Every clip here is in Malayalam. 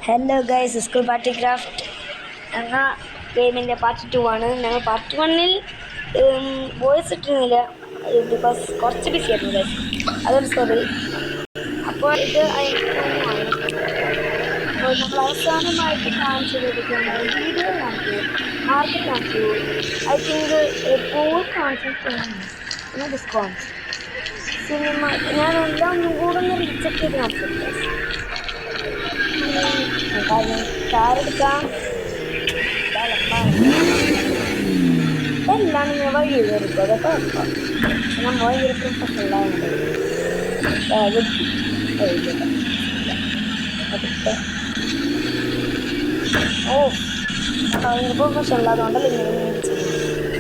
Hello guys, school party craft എന്ന ഗെയിമിൻ്റെ പാർട്ട് 2 ആണ്. ഞങ്ങൾ പാർട്ട് 1-ൽ വോയിസ് ഇട്ടിരുന്നില്ല, ബിക്കോസ് കുറച്ച് ബിസി ആയിരുന്നു ഗൈസ്, അതൊരു സോറി. അപ്പോൾ ഇത് അതിനാണ്. അപ്പോൾ നമ്മൾ അവസാനമായിട്ട് കാണിച്ചു കൊടുക്കുന്ന വീഡിയോ കാണിച്ചു, മാർക്കറ്റ് കാണിച്ചു, ഐ തിങ്ക് പൂൾ കാണിച്ചു, പിന്നെ ഡിസ്കൗണ്ട് സിനിമ. ഞാനെല്ലാം ഒന്നും കൂടെ ഒന്ന് റീചെക്ക് ചെയ്ത് കാണിച്ചു ഗൈസ്. ചാരെടുക്കാം എല്ലാം നിങ്ങൾ വഴി കയറിക്കും, അതൊക്കെ വെക്കാം. ഞാൻ ഭയങ്കര പ്രൊഫഷണലായുണ്ട്. ഭയങ്കര പ്രൊഫഷണൽ, അതുകൊണ്ടല്ലേ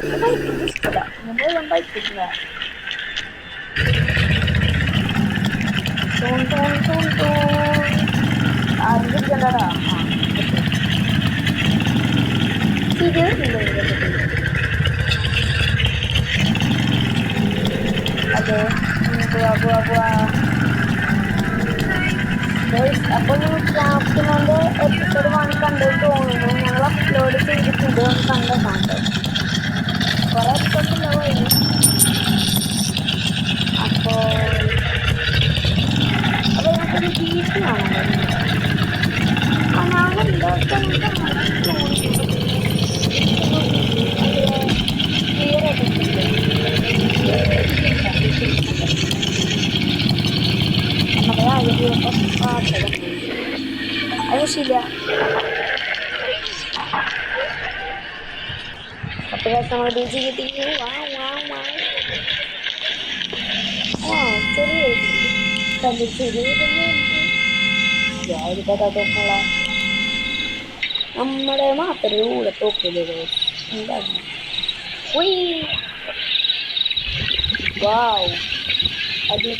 ഇങ്ങനെ ഇഷ്ടമില്ല. നമ്മൾ ഞാൻ ബൈക്കില്ല. ആദ്യം കണ്ടടാ. അതെ, അപ്പോൾ നിങ്ങൾ ക്രാഫ്റ്റിൻ്റെ എപ്പിസോഡ് 1 കണ്ടെന്ന് തോന്നുന്നു. ഞങ്ങൾ അപ്ലോഡ് ചെയ്തിട്ടുണ്ട്, കണ്ടോ. കുറേ എപ്പിസോഡ് ഉണ്ടാവുമായിരുന്നു. അപ്പോൾ നമുക്കൊരു ബീച്ച് കാണാൻ ആവശ്യമില്ല. അപ്പോൾ നമ്മൾ ബീച്ച് കിട്ടി. നമ്മുടെ മാത്രമേ കൂടെ തോക്കില്ല. എന്താണ് വാവ്, അതിൽ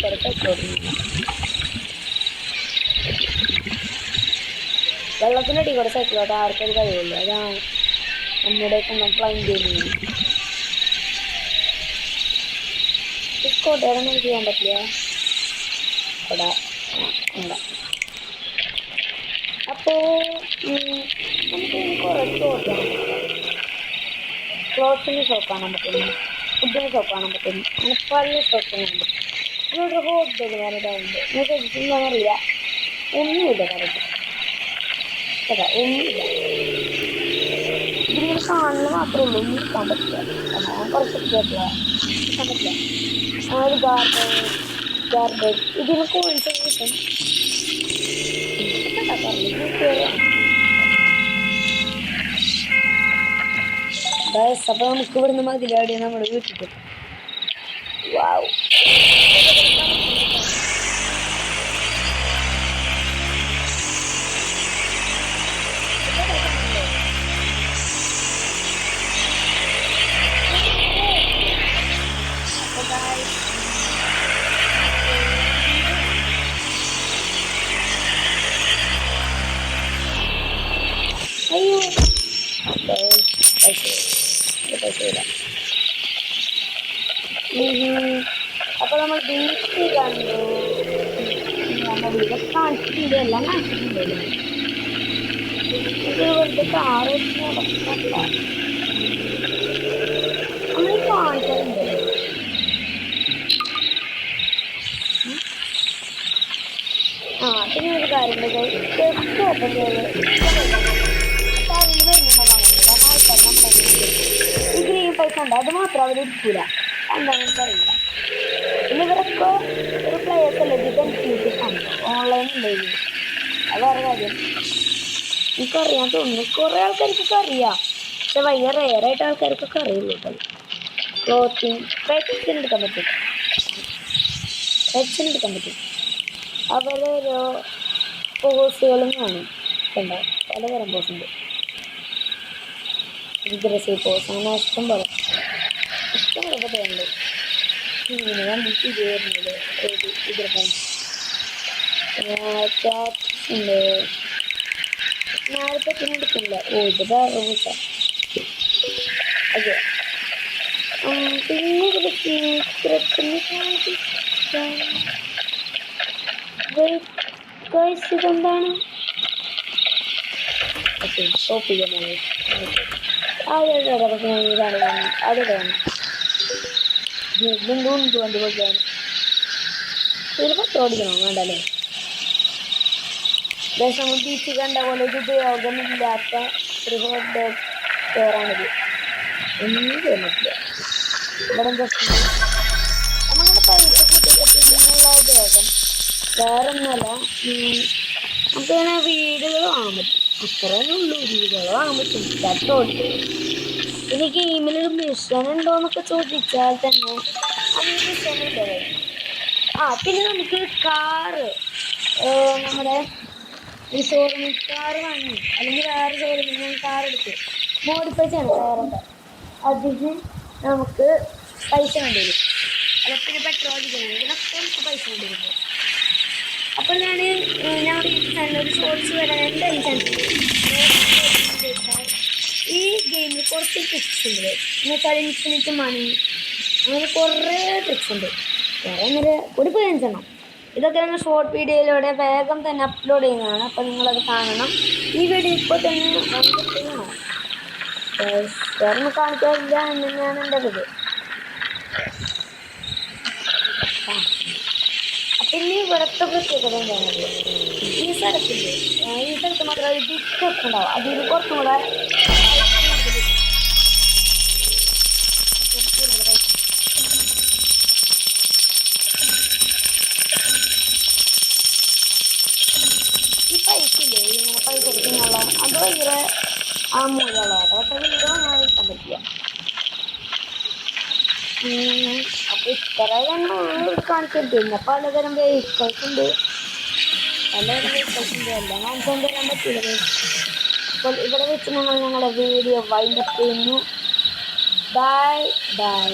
വെള്ളത്തിനടി കൂടെ സൈക്കിളോട്ട് ആർക്കത് കഴിയുള്ളൂ. അതാണ് നമ്മുടെ ഫ്ലൈൻ ചെയ്യുന്നത്. കോട്ടയാണ് നമുക്ക് ചെയ്യാൻ പറ്റില്ല. അപ്പോൾ നമുക്ക് കുറച്ച് ഓർക്കണം. ക്ലോത്തിന് ഷോപ്പ് കാണാൻ പറ്റുന്നു, ഫുഡിന് ഷോപ്പ് കാണാൻ പറ്റുന്നു, അങ്ങനെ പല ഷോപ്പ് കാണാൻ പറ്റും. ഇവിടെ ഹോട്ടൽ വേറെതാവുണ്ട്. നിങ്ങൾക്ക് എന്താണെന്നറിയില്ല, ഒന്നുമില്ല കറക്റ്റ്. ഒന്നുമില്ല. ഇതിങ്ങനെ കാണുന്നത് മാത്രമേ ഉള്ളൂ, ഒന്നും എടുക്കാൻ പറ്റില്ല. ഞാൻ കുറച്ച് എടുക്കാൻ പറ്റില്ല. ഒരു ഗാർബേജ് ഇതിന് കോയിൻസ് കിട്ടും. അപ്പോൾ നമുക്ക് ഇവിടുന്ന് മതിലാടി നമ്മുടെ വീട്ടിൽ. വാവ്, അയ്യോ പൈസ. അപ്പോൾ നമ്മൾ ബീച്ച് കണ്ടു. നമ്മൾ ഇവിടെ കാണിച്ചിട്ടുണ്ട്, എല്ലാം കാണിച്ചിട്ടുണ്ടല്ലോ. ഇത് വെറുതെ കാറ് നടക്കല്ല, നമ്മൾ കാണിച്ചിട്ടുണ്ട്. പിന്നെ ഒരു കാര്യം ജസ്റ്റ് ഓപ്പൺ ചെയ്ത് അപ്പോൾ അതിൽ വരുന്നുണ്ടെന്നാണ് ഈ ഗ്രീൻ പൈസ ഉണ്ട്. അത് മാത്രം അവർ എടുക്കില്ല, എന്താണെന്ന് എനിക്കറിയില്ല. പിന്നെ ഇവരൊക്കെ ഒരു പ്ലേയേഴ്സ് അല്ലേ, ഇത് കൺഫ്യൂഷൻ ഓൺലൈൻ ഉണ്ടായിരുന്നു. അത് വേറെ കാര്യം. എനിക്കറിയാൻ തോന്നുന്നു, കുറേ ആൾക്കാർക്കൊക്കെ അറിയാം, പക്ഷെ ഭയങ്കര റെയറായിട്ട് ആൾക്കാർക്കൊക്കെ അറിയില്ല കേട്ടോ. ക്ലോത്തിങ് പെറ്റ്സിന് എടുക്കാൻ പറ്റും. അവരോരോ പോസുകളും കാണും. കണ്ടോ, പലതരം പോസ് ഉണ്ട്. ഗ്രസീവ് പോസ്, അങ്ങനെ ഇഷ്ടംപോലെ പറ്റുന്നുണ്ട്. ഞാൻ ബുക്ക് ചെയ്ത് വരുന്നത് ഇതിരപ്പം ക്യാറ്റ്സ് ഉണ്ട്. ഞാനിപ്പത്തിന് എടുക്കില്ല. ഇത് വേറെ പൂച്ച. അതെ, പിന്നെ ഒരു സീക്രട്ടിന് ഇതെന്താണ്? ഓക്കെ ഷോപ്പ് ചെയ്യാൻ ഇതാണ് അത് വേണം എന്തുകൊണ്ട് വണ്ടി പോലെയാണ് ഇതിപ്പോൾ ഓടിക്കണോ വേണ്ടല്ലേ നമ്മൾ ബീച്ച് കണ്ട പോലെ ഒരു ഉപയോഗമില്ലാത്ത ഒരു കയറാണിത് ഒന്നും തോന്നിട്ടില്ല ഇവിടെ എന്താ നമ്മങ്ങനെ പൈസ കൂട്ടിക്കെട്ടിനുള്ള ഉപയോഗം വേറെ ഒന്നുമല്ല നമുക്കിങ്ങനെ വീടുകൾ വാങ്ങാൻ പറ്റും അത്രേ ഉള്ളൂ വീടുകൾ വാങ്ങാൻ പറ്റും പെട്രോൾ പിന്നെ ഗെയിമിൽ മിഷൻ ഉണ്ടോയെന്നൊക്കെ ചോദിച്ചാൽ തന്നെ അങ്ങനെ മിഷൻ ഉണ്ട് പിന്നെ നമുക്ക് കാറ് നമ്മുടെ ഈ ഷോറൂമിൽ കാർ വാങ്ങി അല്ലെങ്കിൽ വേറെ ഷോറൂമിൽ ഞാൻ കാർ എടുത്തു മോഡിഫൈ ചെയ്യണം കാറൊക്കെ അതിന് നമുക്ക് പൈസ വേണ്ടി വരും അല്ല പിന്നെ പെട്രോൾ അടിക്കണം ഇതിനൊക്കെ നമുക്ക് പൈസ വേണ്ടി വരും അപ്പോൾ ഞങ്ങളുടെ യൂട്യൂബ് ചാനൽ ഒരു ഷോർട്സ് വരാൻ എന്തായാലും ചാൻസ് ഈ ഗെയിമിൽ കുറച്ച് ട്രിക്സ് ഉണ്ട് എന്നുവെച്ചാൽ ഇൻഫിനിറ്റ് മണി അങ്ങനെ കുറേ ട്രിക്സ് ഉണ്ട് കുറേ നേരം കൂടി പോയി ചെയ്യണം ഇതൊക്കെ ഞങ്ങൾ ഷോർട്ട് വീഡിയോയിലൂടെ വേഗം തന്നെ അപ്ലോഡ് ചെയ്യുന്നതാണ് അപ്പോൾ നിങ്ങളത് കാണണം ഈ വീഡിയോ ഇപ്പോൾ തന്നെ ചെയ്യണം വേറെ കാണിക്കാറില്ല എന്ന് തന്നെയാണ് എൻ്റെ ഇത് പിന്നെ ഇവിടുത്തെ പ്രത്യേകത എന്താണെന്നറിയോ ഈ സ്ഥലത്തില്ലേ ഈ സ്ഥലത്ത് മാത്രമേ ഡിസ്റ്റൻസ് ഉണ്ടാവും അതിൽ കുറച്ചും കൂടെ ഈ പൈസയില്ലേ ഇങ്ങനെ പൈസ എടുക്കുന്നുള്ള അത് ഭയങ്കര മൂല്യമുള്ളതാണ് പക്ഷേ വീട് അങ്ങനെ എടുക്കാൻ പറ്റില്ല അപ്പോൾ ഇത്ര തന്നെ കാണിച്ചിട്ട് പിന്നെ പലതരം വെഹിക്കിൾസ് ഉണ്ട് എല്ലാം കാണിച്ചുകൊണ്ട് വരാൻ പറ്റില്ല അപ്പോൾ ഇവിടെ വെച്ച് ഞങ്ങളുടെ വീഡിയോ വൈൻഡപ്പ് ചെയ്യുന്നു ബൈ ബൈ